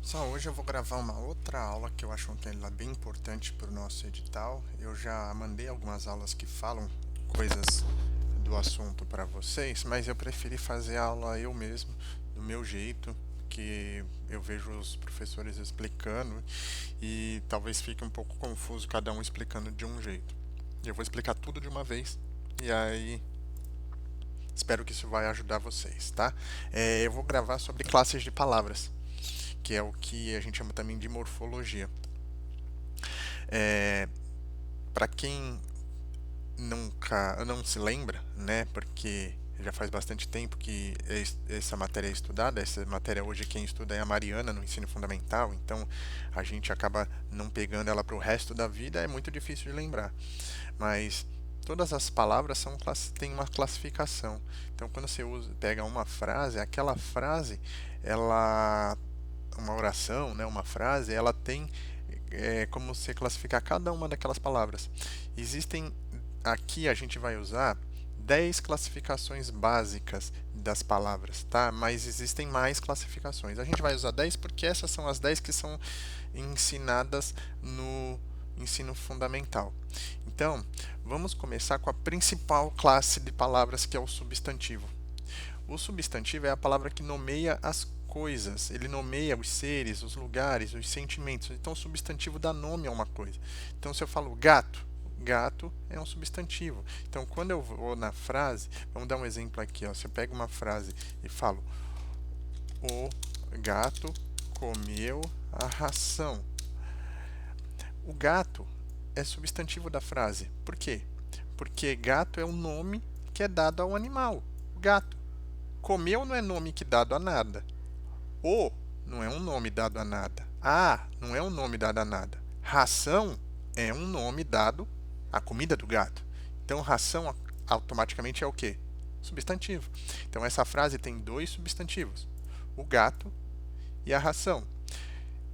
Só hoje eu vou gravar uma outra aula que eu acho que ela é bem importante para o nosso edital. Eu já mandei algumas aulas que falam coisas do assunto para vocês, mas eu preferi fazer a aula eu mesmo, do meu jeito, que eu vejo os professores explicando e talvez fique um pouco confuso cada um explicando de um jeito. Eu vou explicar tudo de uma vez e aí espero que isso vai ajudar vocês, tá? Eu vou gravar sobre classes de palavras, que é o que a gente chama também de morfologia. É, para quem nunca não se lembra, né, porque já faz bastante tempo que essa matéria é estudada, essa matéria hoje quem estuda é a Mariana no ensino fundamental, então a gente acaba não pegando ela para o resto da vida, é muito difícil de lembrar. Mas todas as palavras têm uma classificação. Então quando você pega uma frase, aquela frase, ela uma oração, né, uma frase, ela tem como você classificar cada uma daquelas palavras. Existem, aqui a gente vai usar 10 classificações básicas das palavras, tá? Mas existem mais classificações. A gente vai usar 10 porque essas são as 10 que são ensinadas no ensino fundamental. Então, vamos começar com a principal classe de palavras, que é o substantivo. O substantivo é a palavra que nomeia as coisas, ele nomeia os seres, os lugares, os sentimentos. Então, o substantivo dá nome a uma coisa. Então, se eu falo gato, gato é um substantivo. Então, quando eu vou na frase, vamos dar um exemplo aqui, ó. Se eu pego uma frase e falo: o gato comeu a ração. O gato é substantivo da frase. Por quê? Porque gato é o nome que é dado ao animal. Gato. Comeu não é nome que é dado a nada. O não é um nome dado a nada. A não é um nome dado a nada. Ração é um nome dado à comida do gato. Então, ração automaticamente é o quê? Substantivo. Então, essa frase tem dois substantivos: o gato e a ração.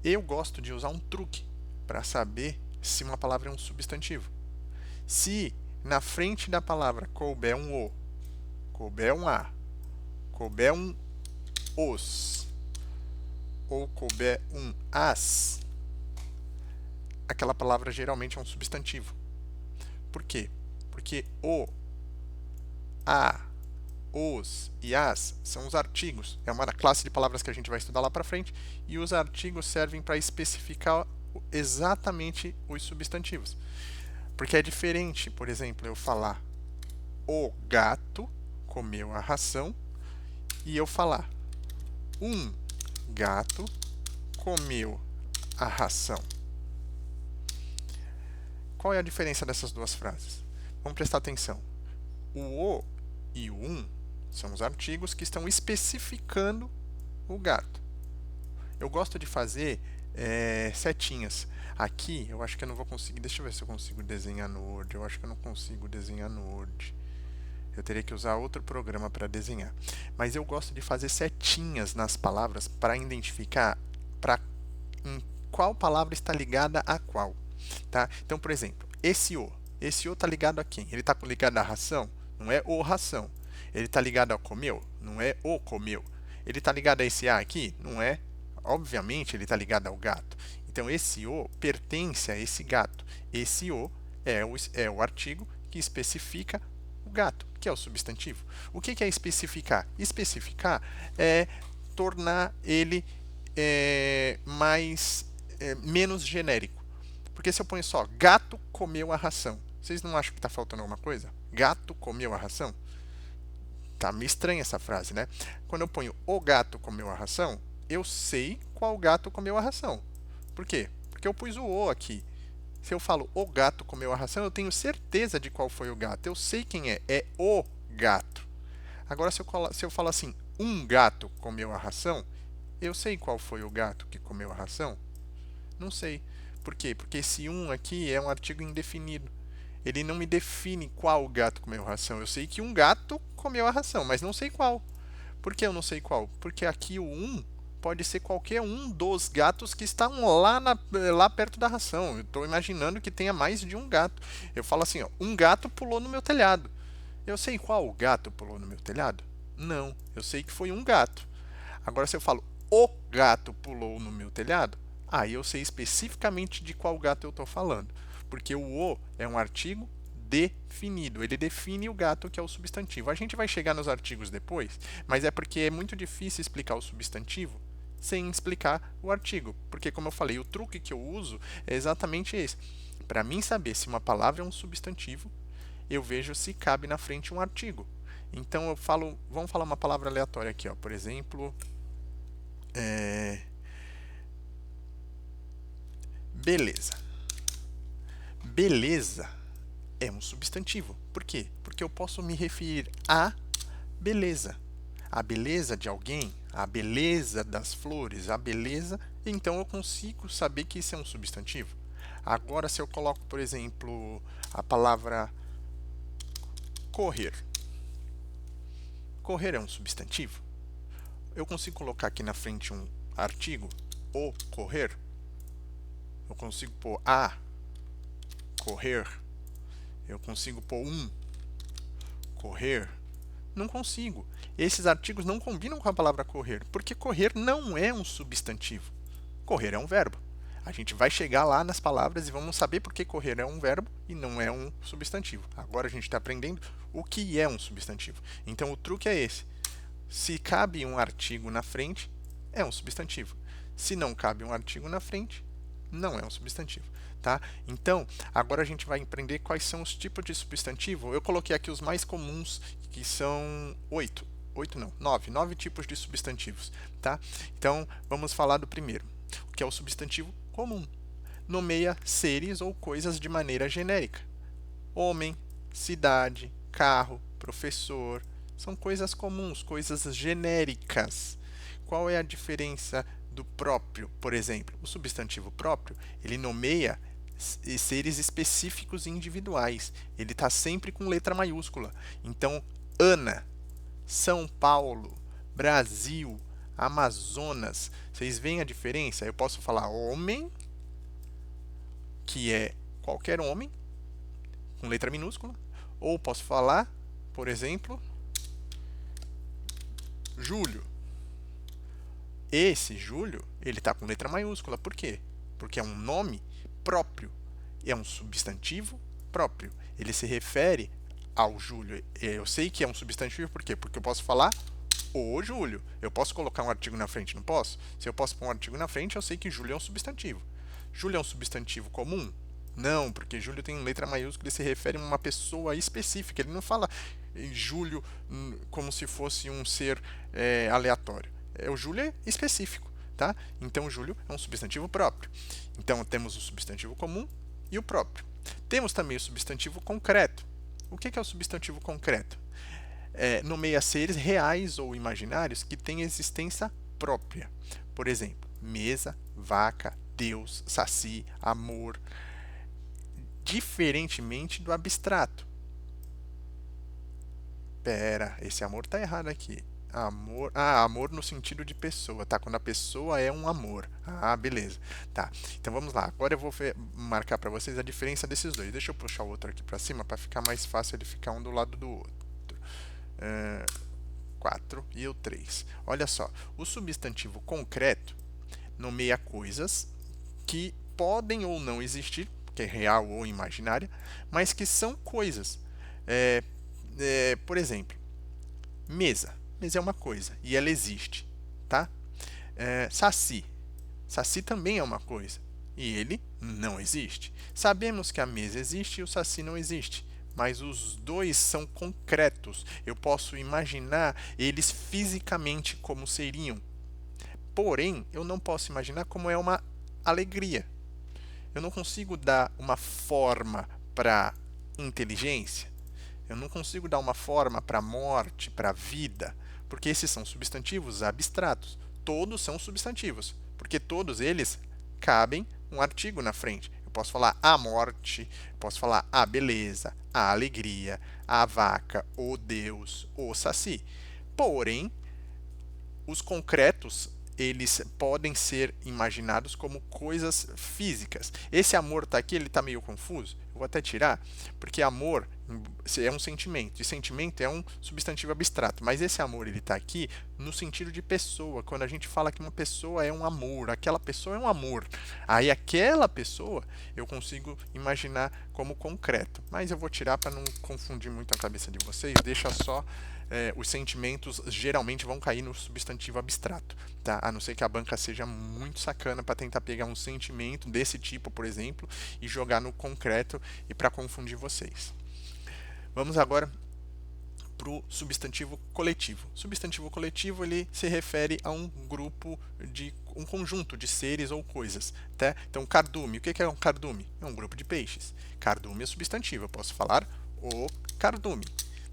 Eu gosto de usar um truque para saber se uma palavra é um substantivo. Se na frente da palavra couber um o, couber um a, couber um os ou couber um as, aquela palavra geralmente é um substantivo. Por quê? Porque o, a, os e as são os artigos. É uma classe de palavras que a gente vai estudar lá para frente, e os artigos servem para especificar exatamente os substantivos. Porque é diferente, por exemplo, eu falar o gato comeu a ração e eu falar um gato comeu a ração. Qual é a diferença dessas duas frases? Vamos prestar atenção. O e o são os artigos que estão especificando o gato. Eu gosto de fazer setinhas. Aqui, eu acho que eu não vou conseguir. Deixa eu ver se eu consigo desenhar no Word. Eu acho que eu não consigo desenhar no Word. Eu teria que usar outro programa para desenhar. Mas eu gosto de fazer setinhas nas palavras para identificar em qual palavra está ligada a qual. Tá? Então, por exemplo, esse o. Esse o está ligado a quem? Ele está ligado à ração? Não é o ração. Ele está ligado ao comeu? Não é o comeu. Ele está ligado a esse a aqui? Não é. Obviamente, ele está ligado ao gato. Então, esse o pertence a esse gato. Esse o é o artigo que especifica o gato, que é o substantivo. O que é especificar? Especificar é tornar ele menos genérico. Porque se eu ponho só gato comeu a ração, vocês não acham que está faltando alguma coisa? Gato comeu a ração? Tá meio estranha essa frase, né? Quando eu ponho o gato comeu a ração, eu sei qual gato comeu a ração. Por quê? Porque eu pus o aqui. Se eu falo o gato comeu a ração, eu tenho certeza de qual foi o gato. Eu sei quem é. É o gato. Agora, se eu falo assim, um gato comeu a ração, eu sei qual foi o gato que comeu a ração? Não sei. Por quê? Porque esse um aqui é um artigo indefinido. Ele não me define qual gato comeu a ração. Eu sei que um gato comeu a ração, mas não sei qual. Por que eu não sei qual? Porque aqui o pode ser qualquer um dos gatos que estão lá perto da ração. Eu estou imaginando que tenha mais de um gato. Eu falo assim, ó, um gato pulou no meu telhado. Eu sei qual gato pulou no meu telhado? Não, eu sei que foi um gato. Agora, se eu falo o gato pulou no meu telhado, aí eu sei especificamente de qual gato eu estou falando, porque o é um artigo definido, ele define o gato que é o substantivo. A gente vai chegar nos artigos depois, mas é porque é muito difícil explicar o substantivo sem explicar o artigo, porque como eu falei, o truque que eu uso é exatamente esse. Para mim saber se uma palavra é um substantivo, eu vejo se cabe na frente um artigo. Então eu falo, vamos falar uma palavra aleatória aqui, ó. Por exemplo, beleza. Beleza é um substantivo. Por quê? Porque eu posso me referir à beleza. A beleza de alguém, a beleza das flores, a beleza, então eu consigo saber que isso é um substantivo. Agora, se eu coloco, por exemplo, a palavra correr. Correr é um substantivo. Eu consigo colocar aqui na frente um artigo, o correr. Eu consigo pôr a correr. Eu consigo pôr um correr. Não consigo. Esses artigos não combinam com a palavra correr, porque correr não é um substantivo. Correr é um verbo. A gente vai chegar lá nas palavras e vamos saber por que correr é um verbo e não é um substantivo. Agora a gente está aprendendo o que é um substantivo. Então o truque é esse. Se cabe um artigo na frente, é um substantivo. Se não cabe um artigo na frente, não é um substantivo. Tá? Então, agora a gente vai aprender quais são os tipos de substantivo. Eu coloquei aqui os mais comuns, que são 8. 8 não, 9. 9 tipos de substantivos. Tá? Então, vamos falar do primeiro, que é o substantivo comum. Nomeia seres ou coisas de maneira genérica. Homem, cidade, carro, professor. São coisas comuns, coisas genéricas. Qual é a diferença do próprio, por exemplo? O substantivo próprio, ele nomeia seres específicos e individuais. Ele está sempre com letra maiúscula. Então, Ana, São Paulo, Brasil, Amazonas. Vocês veem a diferença? Eu posso falar homem, que é qualquer homem, com letra minúscula. Ou posso falar, por exemplo, Júlio. Esse Júlio, ele está com letra maiúscula. Por quê? Porque é um nome próprio. É um substantivo próprio. Ele se refere ao Júlio. Eu sei que é um substantivo, por quê? Porque eu posso falar o Júlio. Eu posso colocar um artigo na frente, não posso? Se eu posso pôr um artigo na frente, eu sei que Júlio é um substantivo. Júlio é um substantivo comum? Não, porque Júlio tem letra maiúscula e se refere a uma pessoa específica. Ele não fala em Júlio como se fosse um ser aleatório. O Júlio é específico, tá? Então, Júlio é um substantivo próprio. Então, temos o substantivo comum e o próprio. Temos também o substantivo concreto. O que é o substantivo concreto? Nomeia seres reais ou imaginários que têm existência própria. Por exemplo, mesa, vaca, Deus, saci, amor. Diferentemente do abstrato. Pera, esse amor tá errado aqui. Amor, amor no sentido de pessoa, tá? Quando a pessoa é um amor. Ah, beleza. Tá. Então vamos lá. Agora eu vou marcar para vocês a diferença desses dois. Deixa eu puxar o outro aqui para cima para ficar mais fácil ele ficar um do lado do outro. 4 e o 3. Olha só, o substantivo concreto nomeia coisas que podem ou não existir, que é real ou imaginária, mas que são coisas. Por exemplo, mesa. Mesa é uma coisa e ela existe, tá? Saci. Saci também é uma coisa e ele não existe. Sabemos que a mesa existe e o saci não existe, mas os dois são concretos. Eu posso imaginar eles fisicamente como seriam. Porém, eu não posso imaginar como é uma alegria. Eu não consigo dar uma forma para inteligência. Eu não consigo dar uma forma para morte, para vida, porque esses são substantivos abstratos. Todos são substantivos, porque todos eles cabem um artigo na frente. Eu posso falar a morte, posso falar a beleza, a alegria, a vaca, o Deus, o saci. Porém, os concretos, eles podem ser imaginados como coisas físicas. Esse amor está aqui, ele está meio confuso. Eu vou até tirar, porque amor é um sentimento, e sentimento é um substantivo abstrato, mas esse amor ele está aqui no sentido de pessoa. Quando a gente fala que uma pessoa é um amor, aquela pessoa é um amor, aí aquela pessoa eu consigo imaginar como concreto, mas eu vou tirar para não confundir muito a cabeça de vocês, deixa só os sentimentos geralmente vão cair no substantivo abstrato, tá? A não ser que a banca seja muito sacana para tentar pegar um sentimento desse tipo, por exemplo, e jogar no concreto e para confundir vocês. Vamos agora para o substantivo coletivo. Substantivo coletivo ele se refere a um grupo de um conjunto de seres ou coisas, tá? Então, cardume, o que é um cardume? É um grupo de peixes. Cardume é substantivo, eu posso falar o cardume,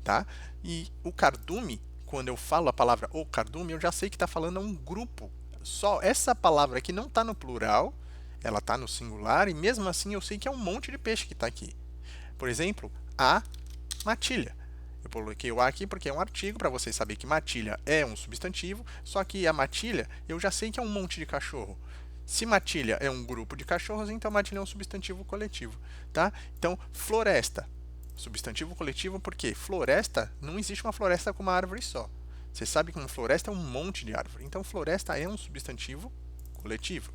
tá? E o cardume, quando eu falo a palavra o cardume, eu já sei que está falando a um grupo. Só essa palavra aqui não está no plural, ela está no singular, e mesmo assim eu sei que é um monte de peixe que está aqui. Por exemplo, a matilha. Eu coloquei o a aqui porque é um artigo, para vocês saberem que matilha é um substantivo, só que a matilha eu já sei que é um monte de cachorro. Se matilha é um grupo de cachorros, então matilha é um substantivo coletivo, tá? Então, floresta, substantivo coletivo, porque floresta, não existe uma floresta com uma árvore só. Você sabe que uma floresta é um monte de árvore. Então, floresta é um substantivo coletivo.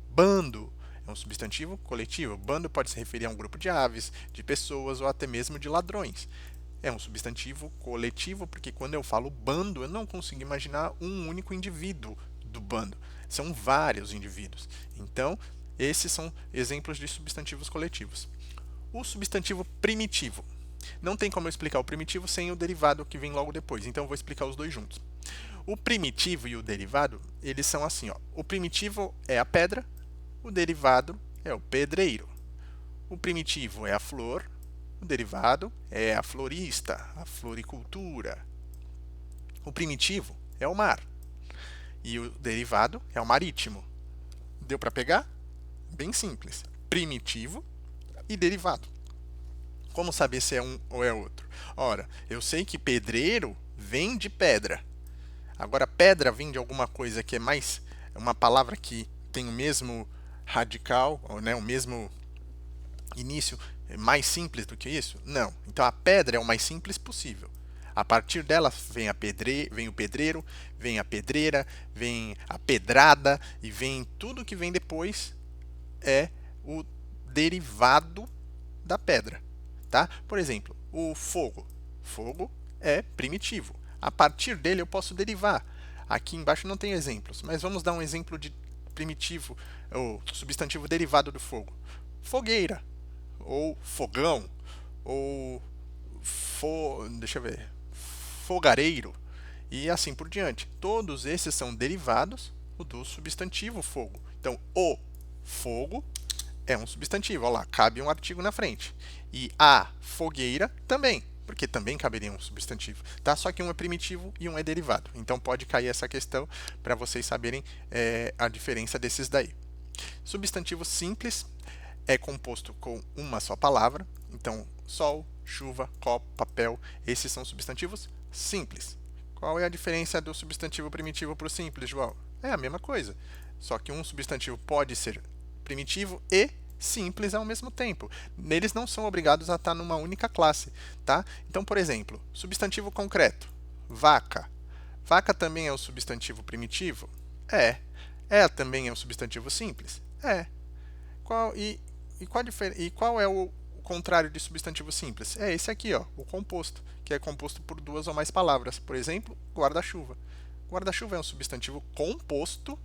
Bando é um substantivo coletivo. Bando pode se referir a um grupo de aves, de pessoas ou até mesmo de ladrões. É um substantivo coletivo, porque quando eu falo bando, eu não consigo imaginar um único indivíduo do bando. São vários indivíduos. Então, esses são exemplos de substantivos coletivos. O substantivo primitivo. Não tem como eu explicar o primitivo sem o derivado que vem logo depois, então eu vou explicar os dois juntos. O primitivo e o derivado, eles são assim, ó. O primitivo é a pedra, o derivado é o pedreiro. O primitivo é a flor, o derivado é a florista, a floricultura. O primitivo é o mar e o derivado é o marítimo. Deu para pegar? Bem simples. Primitivo e derivado. Como saber se é um ou é outro? Ora, eu sei que pedreiro vem de pedra. Agora, pedra vem de alguma coisa que é mais uma palavra que tem o mesmo radical, né, o mesmo início mais simples do que isso? Não. Então, a pedra é o mais simples possível. A partir dela vem vem o pedreiro, vem a pedreira, vem a pedrada e vem tudo que vem depois é o derivado da pedra, tá? Por exemplo, o fogo. Fogo é primitivo. A partir dele eu posso derivar. Aqui embaixo não tem exemplos, mas vamos dar um exemplo de primitivo, ou substantivo derivado do fogo. Fogueira, ou fogão, ou deixa eu ver, fogareiro, e assim por diante. Todos esses são derivados do substantivo fogo. Então, o fogo é um substantivo, olha lá, cabe um artigo na frente. E a fogueira também, porque também caberia um substantivo, tá? Só que um é primitivo e um é derivado. Então pode cair essa questão para vocês saberem a diferença desses daí. Substantivo simples é composto com uma só palavra. Então, sol, chuva, copo, papel, esses são substantivos simples. Qual é a diferença do substantivo primitivo para o simples, João? É a mesma coisa, só que um substantivo pode ser primitivo e simples ao mesmo tempo. Eles não são obrigados a estar numa única classe, tá? Então, por exemplo, substantivo concreto, vaca. Vaca também é um substantivo primitivo? É. É também é um substantivo simples? É. Qual é o contrário de substantivo simples? É esse aqui, ó, o composto, que é composto por duas ou mais palavras. Por exemplo, guarda-chuva. Guarda-chuva é um substantivo composto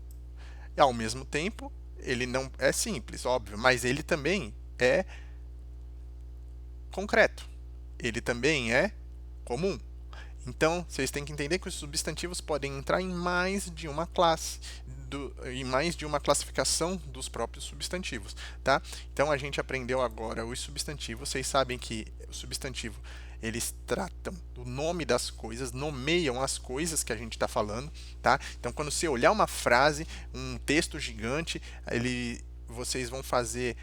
e, ao mesmo tempo, ele não é simples, óbvio, mas ele também é concreto. Ele também é comum. Então, vocês têm que entender que os substantivos podem entrar em mais de uma classe, em mais de uma classificação dos próprios substantivos, tá? Então, a gente aprendeu agora os substantivos. Vocês sabem que o substantivo, eles tratam do nome das coisas, nomeiam as coisas que a gente está falando, tá? Então, quando você olhar uma frase, um texto gigante, vocês vão fazer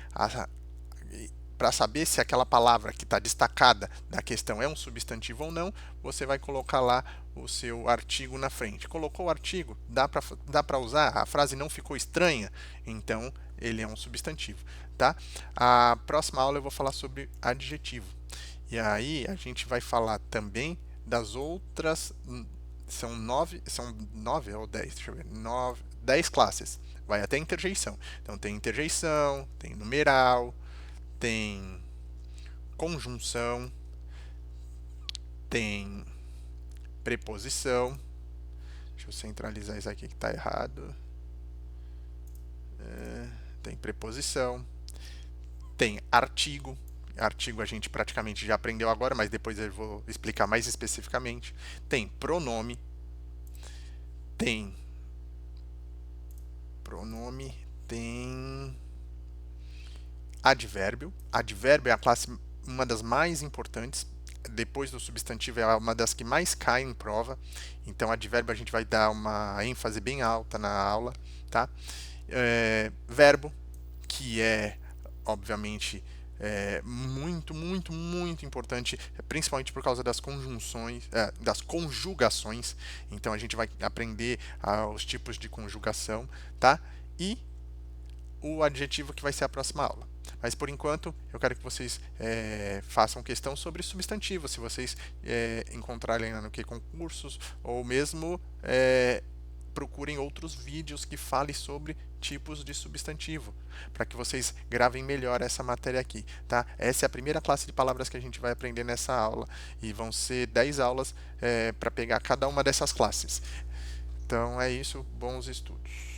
para saber se aquela palavra que está destacada da questão é um substantivo ou não, você vai colocar lá o seu artigo na frente. Colocou o artigo, dá para usar, a frase não ficou estranha, então ele é um substantivo, tá? A próxima aula eu vou falar sobre adjetivo. E aí a gente vai falar também das outras, são nove ou 10, deixa eu ver, 10 classes. Vai até interjeição. Então tem interjeição, tem numeral, tem conjunção, tem preposição. Deixa eu centralizar isso aqui que está errado. Tem preposição, tem artigo. Artigo a gente praticamente já aprendeu agora, mas depois eu vou explicar mais especificamente. Tem pronome, tem tem advérbio. Advérbio é a classe, uma das mais importantes. Depois do substantivo é uma das que mais cai em prova. Então, advérbio a gente vai dar uma ênfase bem alta na aula, tá? Verbo, que é, obviamente, muito, muito, muito importante, principalmente por causa das conjunções, das conjugações. Então a gente vai aprender os tipos de conjugação, tá? E o adjetivo que vai ser a próxima aula. Mas por enquanto eu quero que vocês façam questão sobre substantivos, se vocês encontrarem no que concursos ou mesmo procurem outros vídeos que falem sobre tipos de substantivo, para que vocês gravem melhor essa matéria aqui, tá? Essa é a primeira classe de palavras que a gente vai aprender nessa aula, e vão ser 10 aulas para pegar cada uma dessas classes. Então é isso, bons estudos.